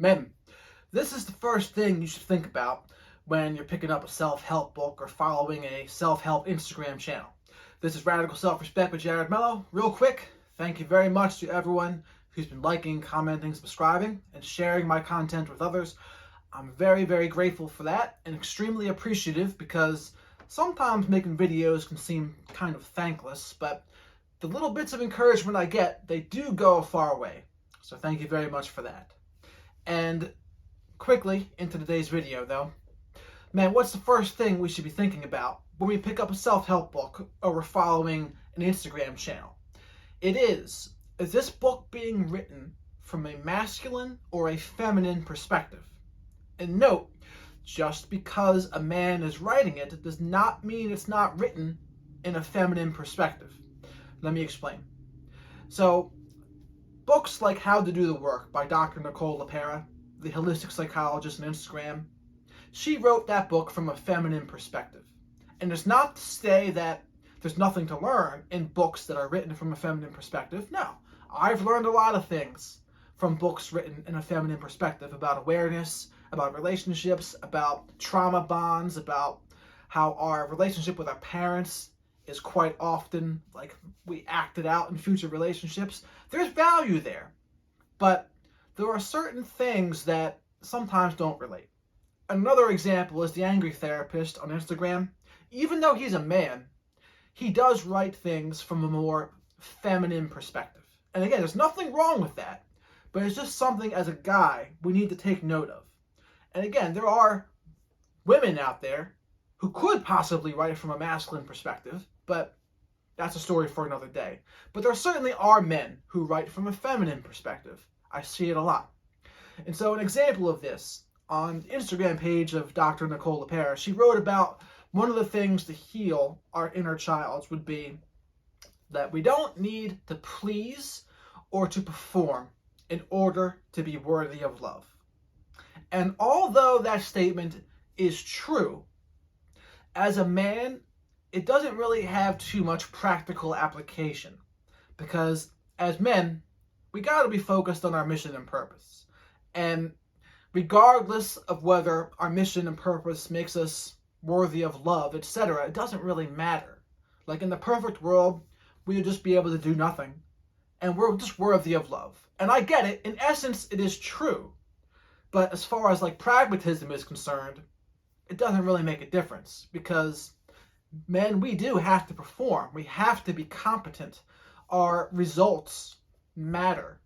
Men, this is the first thing you should think about when you're picking up a self-help book or following a self-help Instagram channel. This is Radical Self-Respect with Jared Mello. Real quick, thank you very much to everyone who's been liking, commenting, subscribing, and sharing my content with others. I'm very, very grateful for that and extremely appreciative because sometimes making videos can seem kind of thankless, but the little bits of encouragement I get, they do go a far way. So thank you very much for that. And quickly into today's video though. Man, what's the first thing we should be thinking about when we pick up a self-help book or we're following an Instagram channel? Is this book being written from a masculine or a feminine perspective? And note, just because a man is writing it does not mean it's not written in a feminine perspective. Let me explain. So, books like How to Do the Work by Dr. Nicole LePera, the holistic psychologist on Instagram, she wrote that book from a feminine perspective. And it's not to say that there's nothing to learn in books that are written from a feminine perspective. No, I've learned a lot of things from books written in a feminine perspective about awareness, about relationships, about trauma bonds, about how our relationship with our parents is quite often like we act it out in future relationships. There's value there, but there are certain things that sometimes don't relate. Another example is the Angry Therapist on Instagram. Even though he's a man, he does write things from a more feminine perspective. And again, there's nothing wrong with that, but it's just something as a guy we need to take note of. And again, there are women out there who could possibly write from a masculine perspective, but that's a story for another day. But there certainly are men who write from a feminine perspective. I see it a lot. And so an example of this, on the Instagram page of Dr. Nicole LePera, she wrote about one of the things to heal our inner child would be that we don't need to please or to perform in order to be worthy of love. And although that statement is true, as a man, it doesn't really have too much practical application because as men, we got to be focused on our mission and purpose. And regardless of whether our mission and purpose makes us worthy of love, etc., it doesn't really matter. Like in the perfect world, we would just be able to do nothing and we're just worthy of love. And I get it, in essence, it is true. But as far as like pragmatism is concerned, it doesn't really make a difference because men, we do have to perform. We have to be competent. Our results matter.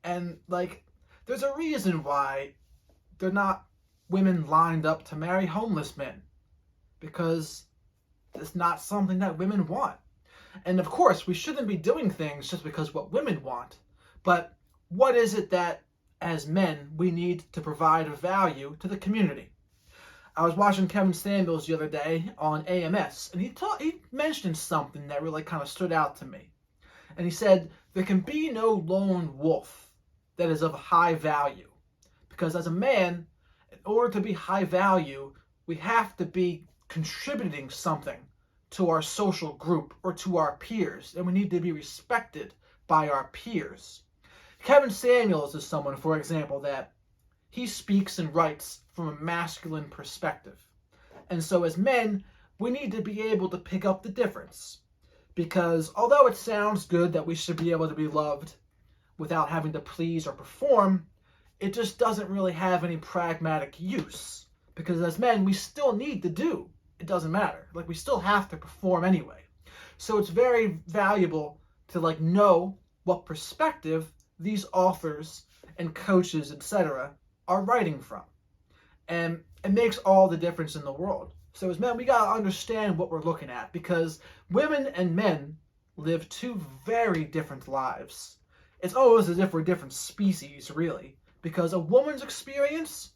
And like, there's a reason why they're not women lined up to marry homeless men, because it's not something that women want. And of course, we shouldn't be doing things just because what women want. But what is it that, as men, we need to provide of value to the community? I was watching Kevin Samuels the other day on AMS, and he mentioned something that really kind of stood out to me. And he said, there can be no lone wolf that is of high value. Because as a man, in order to be high value, we have to be contributing something to our social group or to our peers, and we need to be respected by our peers. Kevin Samuels is someone, for example, that he speaks and writes from a masculine perspective. And so as men, we need to be able to pick up the difference. Because although it sounds good that we should be able to be loved without having to please or perform, it just doesn't really have any pragmatic use. Because as men, we still need to do. It doesn't matter. Like, we still have to perform anyway. So it's very valuable to like know what perspective these authors and coaches, etc., are writing from. And it makes all the difference in the world. So as men, we got to understand what we're looking at, because women and men live two very different lives. It's almost as if we're different species, really, because a woman's experience,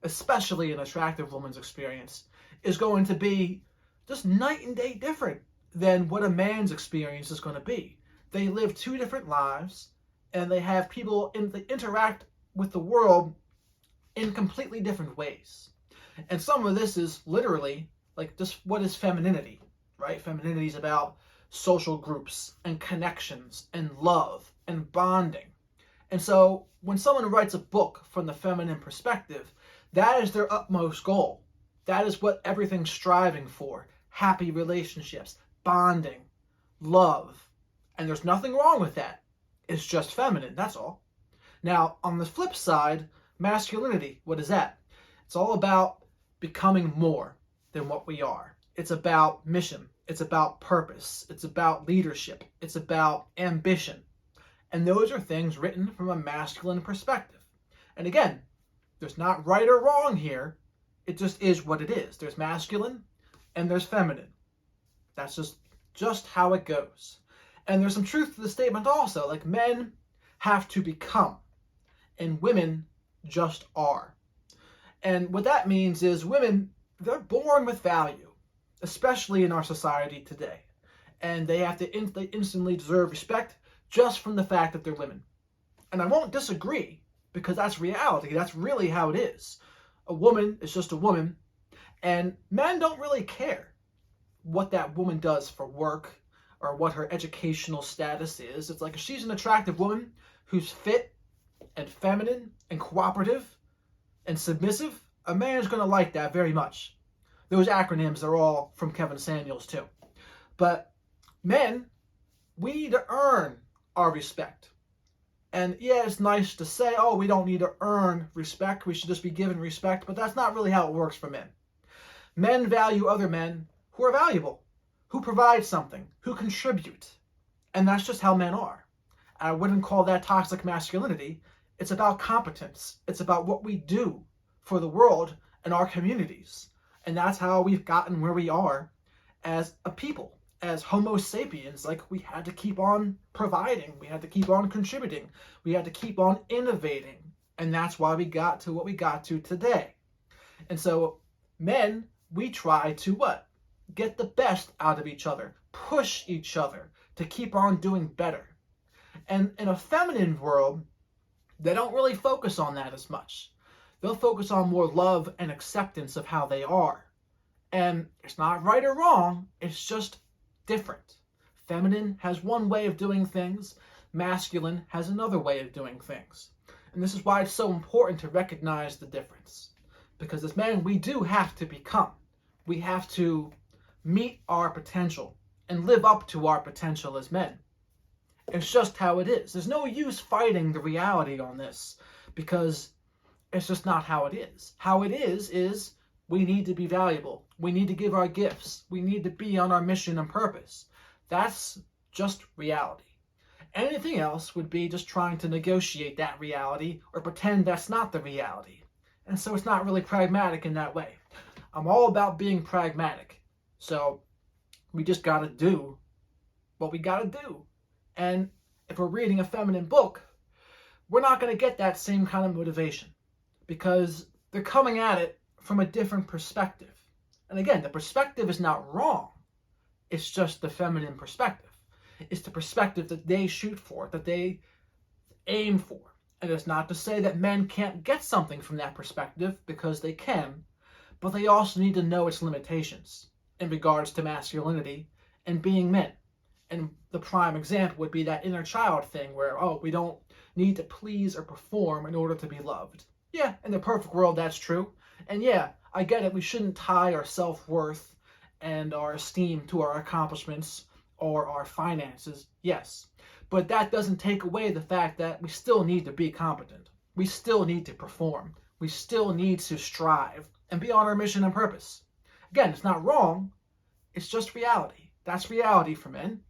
especially an attractive woman's experience, is going to be just night and day different than what a man's experience is going to be. They live two different lives, and they have people they interact with the world in completely different ways. And some of this is literally like just what is femininity, right? Femininity is about social groups and connections and love and bonding. And so when someone writes a book from the feminine perspective, that is their utmost goal. That is what everything's striving for. Happy relationships, bonding, love. And there's nothing wrong with that. It's just feminine, that's all. Now, on the flip side, masculinity, what is that? It's all about becoming more than what we are. It's about mission. It's about purpose. It's about leadership. It's about ambition. And those are things written from a masculine perspective. And again, there's not right or wrong here. It just is what it is. There's masculine and there's feminine. That's just how it goes. And there's some truth to the statement also. Like, men have to become and women just are. And what that means is women, they're born with value, especially in our society today. And they have to they instantly deserve respect just from the fact that they're women. And I won't disagree, because that's reality. That's really how it is. A woman is just a woman, and men don't really care what that woman does for work or what her educational status is. It's like, if she's an attractive woman who's fit and feminine and cooperative and submissive, a man is going to like that very much. Those acronyms are all from Kevin Samuels too. But men, we need to earn our respect. And yeah, it's nice to say, oh, we don't need to earn respect, we should just be given respect, but that's not really how it works for men. Men value other men who are valuable, who provide something, who contribute. And that's just how men are. I wouldn't call that toxic masculinity. It's about competence. It's about what we do for the world and our communities. And that's how we've gotten where we are as a people, as Homo sapiens. Like, we had to keep on providing. We had to keep on contributing. We had to keep on innovating. And that's why we got to what we got to today. And so men, we try to what? Get the best out of each other, push each other to keep on doing better. And in a feminine world, they don't really focus on that as much. They'll focus on more love and acceptance of how they are. And it's not right or wrong, it's just different. Feminine has one way of doing things, masculine has another way of doing things. And this is why it's so important to recognize the difference. Because as men, we do have to become. We have to meet our potential and live up to our potential as men. It's just how it is. There's no use fighting the reality on this, because it's just not how it is. How it is we need to be valuable. We need to give our gifts. We need to be on our mission and purpose. That's just reality. Anything else would be just trying to negotiate that reality or pretend that's not the reality. And so it's not really pragmatic in that way. I'm all about being pragmatic. So we just got to do what we got to do. And if we're reading a feminine book, we're not going to get that same kind of motivation, because they're coming at it from a different perspective. And again, the perspective is not wrong. It's just the feminine perspective. It's the perspective that they shoot for, that they aim for. And it's not to say that men can't get something from that perspective, because they can, but they also need to know its limitations in regards to masculinity and being men. And the prime example would be that inner child thing where, oh, we don't need to please or perform in order to be loved. Yeah, in the perfect world, that's true. And yeah, I get it. We shouldn't tie our self-worth and our esteem to our accomplishments or our finances. Yes. But that doesn't take away the fact that we still need to be competent. We still need to perform. We still need to strive and be on our mission and purpose. Again, it's not wrong. It's just reality. That's reality for men.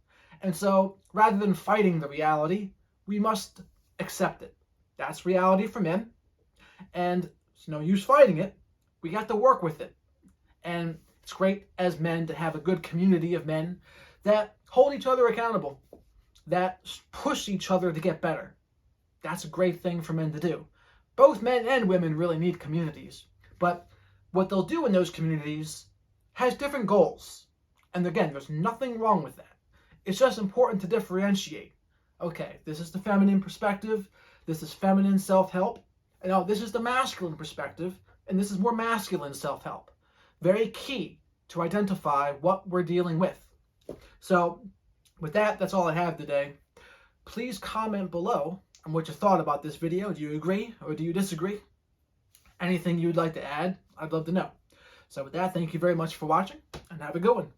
And so, rather than fighting the reality, we must accept it. That's reality for men. And it's no use fighting it. We got to work with it. And it's great as men to have a good community of men that hold each other accountable, that push each other to get better. That's a great thing for men to do. Both men and women really need communities. But what they'll do in those communities has different goals. And again, there's nothing wrong with that. It's just important to differentiate. Okay, this is the feminine perspective. This is feminine self-help. And now this is the masculine perspective. And this is more masculine self-help. Very key to identify what we're dealing with. So with that, that's all I have today. Please comment below and what you thought about this video. Do you agree or do you disagree? Anything you'd like to add, I'd love to know. So with that, thank you very much for watching, and have a good one.